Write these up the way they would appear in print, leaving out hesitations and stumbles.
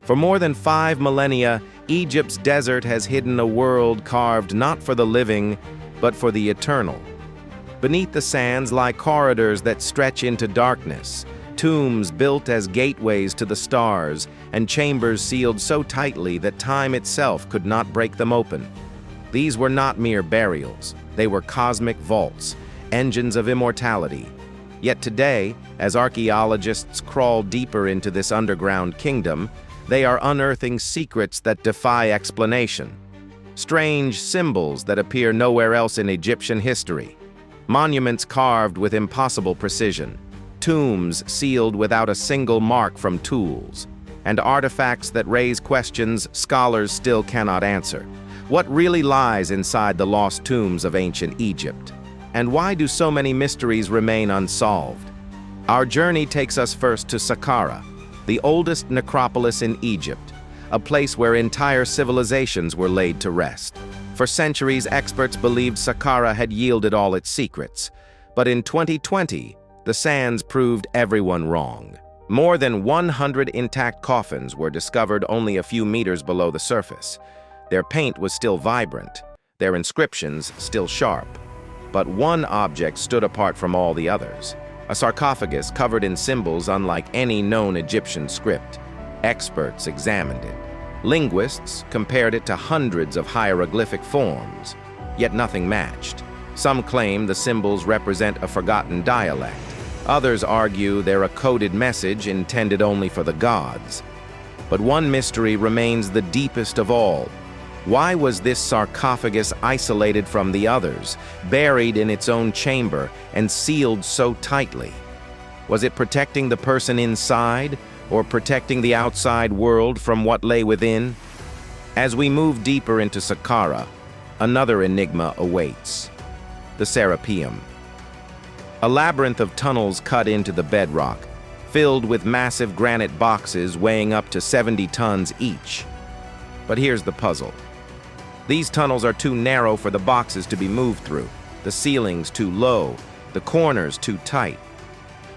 For more than 5 millennia, Egypt's desert has hidden a world carved not for the living, but for the eternal. Beneath the sands lie corridors that stretch into darkness, tombs built as gateways to the stars, and chambers sealed so tightly that time itself could not break them open. These were not mere burials, they were cosmic vaults, engines of immortality. Yet today, as archaeologists crawl deeper into this underground kingdom, they are unearthing secrets that defy explanation. Strange symbols that appear nowhere else in Egyptian history. Monuments carved with impossible precision. Tombs sealed without a single mark from tools. And artifacts that raise questions scholars still cannot answer. What really lies inside the lost tombs of ancient Egypt? And why do so many mysteries remain unsolved? Our journey takes us first to Saqqara, the oldest necropolis in Egypt, a place where entire civilizations were laid to rest. For centuries, experts believed Saqqara had yielded all its secrets. But in 2020, the sands proved everyone wrong. More than 100 intact coffins were discovered only a few meters below the surface. Their paint was still vibrant, their inscriptions still sharp. But one object stood apart from all the others. A sarcophagus covered in symbols unlike any known Egyptian script. Experts examined it. Linguists compared it to hundreds of hieroglyphic forms, yet nothing matched. Some claim the symbols represent a forgotten dialect. Others argue they're a coded message intended only for the gods. But one mystery remains the deepest of all. Why was this sarcophagus isolated from the others, buried in its own chamber, and sealed so tightly? Was it protecting the person inside, or protecting the outside world from what lay within? As we move deeper into Saqqara, another enigma awaits: the Serapeum. A labyrinth of tunnels cut into the bedrock, filled with massive granite boxes weighing up to 70 tons each. But here's the puzzle. These tunnels are too narrow for the boxes to be moved through, the ceilings too low, the corners too tight.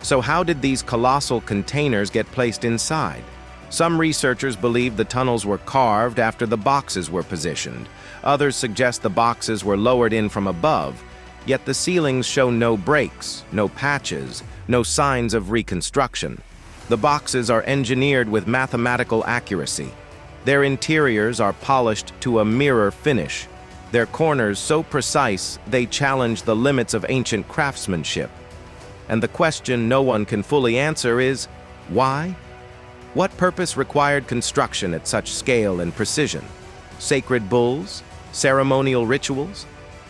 So how did these colossal containers get placed inside? Some researchers believe the tunnels were carved after the boxes were positioned. Others suggest the boxes were lowered in from above, yet the ceilings show no breaks, no patches, no signs of reconstruction. The boxes are engineered with mathematical accuracy. Their interiors are polished to a mirror finish, their corners so precise they challenge the limits of ancient craftsmanship. And the question no one can fully answer is, why? What purpose required construction at such scale and precision? Sacred bulls? Ceremonial rituals?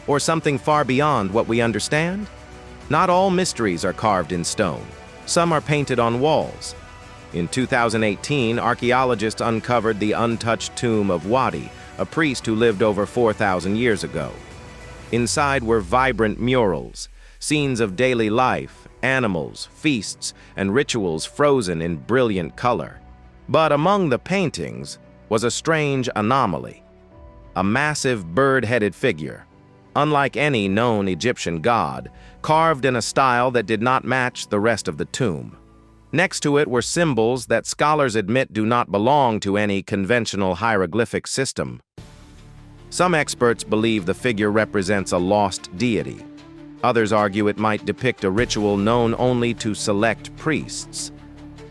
Or something far beyond what we understand? Not all mysteries are carved in stone. Some are painted on walls. In 2018, archaeologists uncovered the untouched tomb of Wahtye, a priest who lived over 4,000 years ago. Inside were vibrant murals, scenes of daily life, animals, feasts, and rituals frozen in brilliant color. But among the paintings was a strange anomaly: a massive bird-headed figure, unlike any known Egyptian god, carved in a style that did not match the rest of the tomb. Next to it were symbols that scholars admit do not belong to any conventional hieroglyphic system. Some experts believe the figure represents a lost deity. Others argue it might depict a ritual known only to select priests.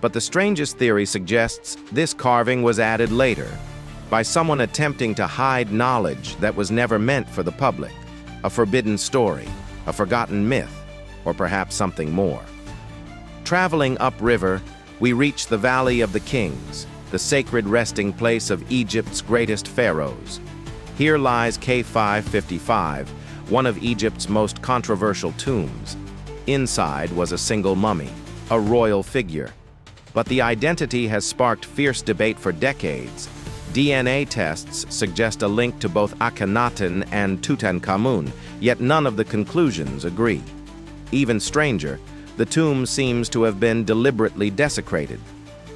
But the strangest theory suggests this carving was added later, by someone attempting to hide knowledge that was never meant for the public. A forbidden story, a forgotten myth, or perhaps something more. Traveling upriver, we reach the Valley of the Kings, the sacred resting place of Egypt's greatest pharaohs. Here lies K555, one of Egypt's most controversial tombs. Inside was a single mummy, a royal figure. But the identity has sparked fierce debate for decades. DNA tests suggest a link to both Akhenaten and Tutankhamun, yet none of the conclusions agree. Even stranger, the tomb seems to have been deliberately desecrated.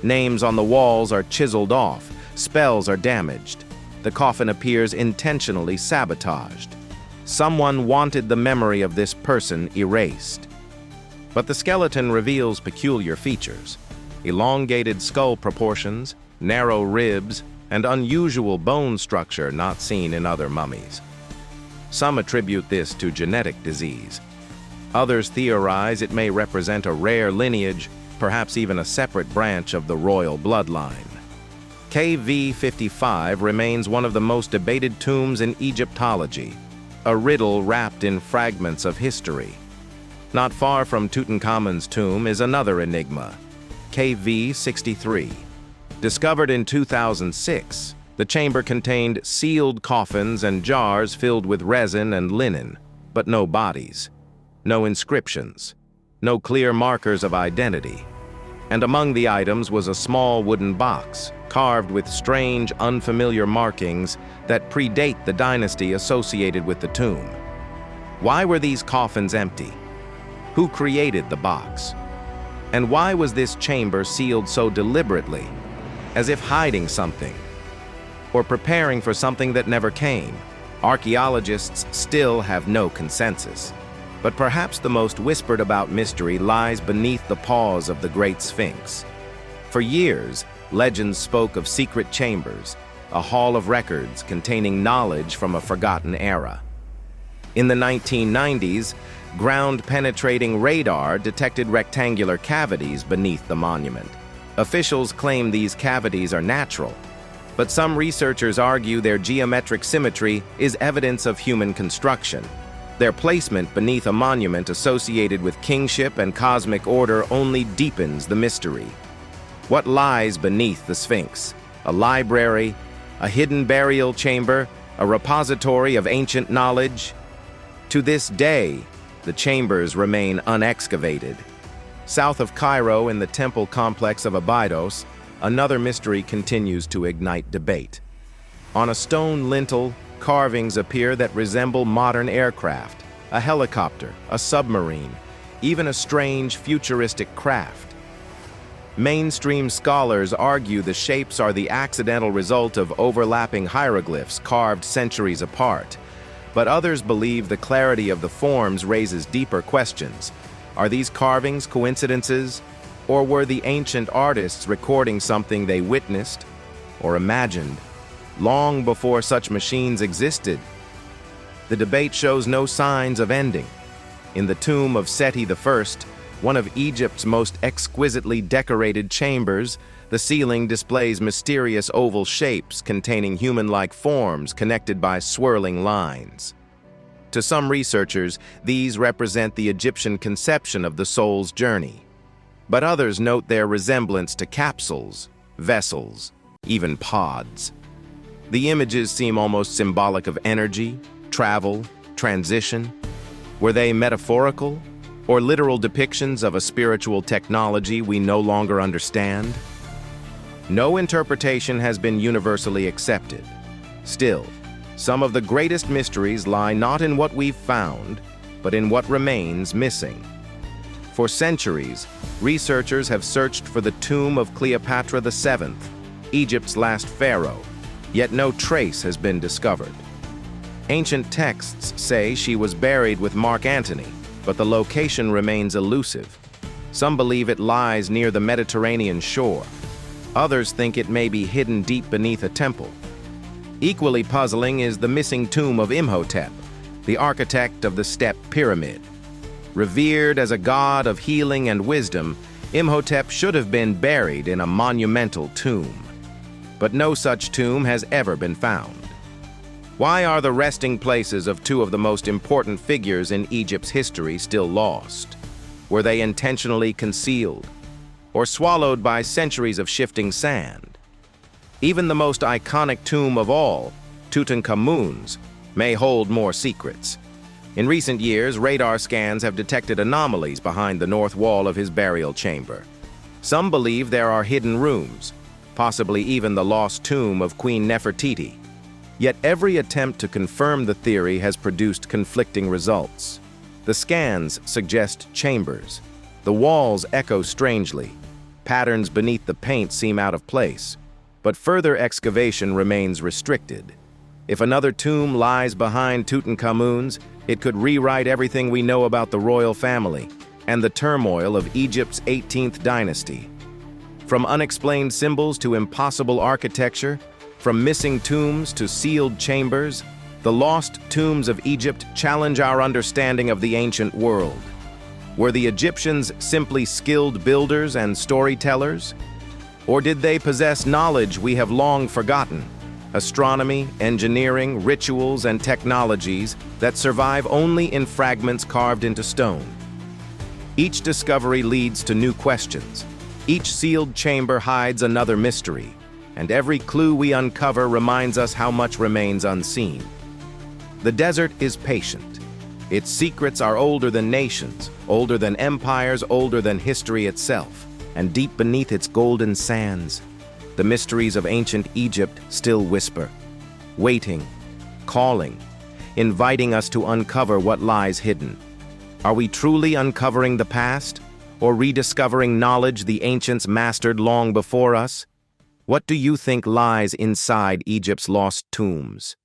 Names on the walls are chiseled off, spells are damaged. The coffin appears intentionally sabotaged. Someone wanted the memory of this person erased. But the skeleton reveals peculiar features: elongated skull proportions, narrow ribs, and unusual bone structure not seen in other mummies. Some attribute this to genetic disease. Others theorize it may represent a rare lineage, perhaps even a separate branch of the royal bloodline. KV-55 remains one of the most debated tombs in Egyptology, a riddle wrapped in fragments of history. Not far from Tutankhamun's tomb is another enigma, KV-63. Discovered in 2006, the chamber contained sealed coffins and jars filled with resin and linen, but no bodies, no inscriptions, no clear markers of identity. And among the items was a small wooden box, carved with strange, unfamiliar markings that predate the dynasty associated with the tomb. Why were these coffins empty? Who created the box? And why was this chamber sealed so deliberately, as if hiding something, or preparing for something that never came? Archaeologists still have no consensus. But perhaps the most whispered about mystery lies beneath the paws of the great Sphinx. For years, legends spoke of secret chambers, a hall of records containing knowledge from a forgotten era. In the 1990s, ground-penetrating radar detected rectangular cavities beneath the monument. Officials claim these cavities are natural, but some researchers argue their geometric symmetry is evidence of human construction. Their placement beneath a monument associated with kingship and cosmic order only deepens the mystery. What lies beneath the Sphinx? A library, a hidden burial chamber, a repository of ancient knowledge? To this day, the chambers remain unexcavated. South of Cairo, in the temple complex of Abydos, another mystery continues to ignite debate. On a stone lintel, carvings appear that resemble modern aircraft, a helicopter, a submarine, even a strange futuristic craft. Mainstream scholars argue the shapes are the accidental result of overlapping hieroglyphs carved centuries apart, but others believe the clarity of the forms raises deeper questions. Are these carvings coincidences, or were the ancient artists recording something they witnessed or imagined long before such machines existed? The debate shows no signs of ending. In the tomb of Seti I, one of Egypt's most exquisitely decorated chambers, the ceiling displays mysterious oval shapes containing human-like forms connected by swirling lines. To some researchers, these represent the Egyptian conception of the soul's journey. But others note their resemblance to capsules, vessels, even pods. The images seem almost symbolic of energy, travel, transition. Were they metaphorical or literal depictions of a spiritual technology we no longer understand? No interpretation has been universally accepted. Still, some of the greatest mysteries lie not in what we've found, but in what remains missing. For centuries, researchers have searched for the tomb of Cleopatra VII, Egypt's last pharaoh, yet no trace has been discovered. Ancient texts say she was buried with Mark Antony, but the location remains elusive. Some believe it lies near the Mediterranean shore. Others think it may be hidden deep beneath a temple. Equally puzzling is the missing tomb of Imhotep, the architect of the Step Pyramid. Revered as a god of healing and wisdom, Imhotep should have been buried in a monumental tomb. But no such tomb has ever been found. Why are the resting places of two of the most important figures in Egypt's history still lost? Were they intentionally concealed, or swallowed by centuries of shifting sand? Even the most iconic tomb of all, Tutankhamun's, may hold more secrets. In recent years, radar scans have detected anomalies behind the north wall of his burial chamber. Some believe there are hidden rooms, possibly even the lost tomb of Queen Nefertiti. Yet every attempt to confirm the theory has produced conflicting results. The scans suggest chambers. The walls echo strangely. Patterns beneath the paint seem out of place. But further excavation remains restricted. If another tomb lies behind Tutankhamun's, it could rewrite everything we know about the royal family and the turmoil of Egypt's 18th dynasty. From unexplained symbols to impossible architecture, from missing tombs to sealed chambers, the lost tombs of Egypt challenge our understanding of the ancient world. Were the Egyptians simply skilled builders and storytellers? Or did they possess knowledge we have long forgotten? Astronomy, engineering, rituals, and technologies that survive only in fragments carved into stone. Each discovery leads to new questions. Each sealed chamber hides another mystery, and every clue we uncover reminds us how much remains unseen. The desert is patient. Its secrets are older than nations, older than empires, older than history itself. And deep beneath its golden sands, the mysteries of ancient Egypt still whisper, waiting, calling, inviting us to uncover what lies hidden. Are we truly uncovering the past, or rediscovering knowledge the ancients mastered long before us? What do you think lies inside Egypt's lost tombs?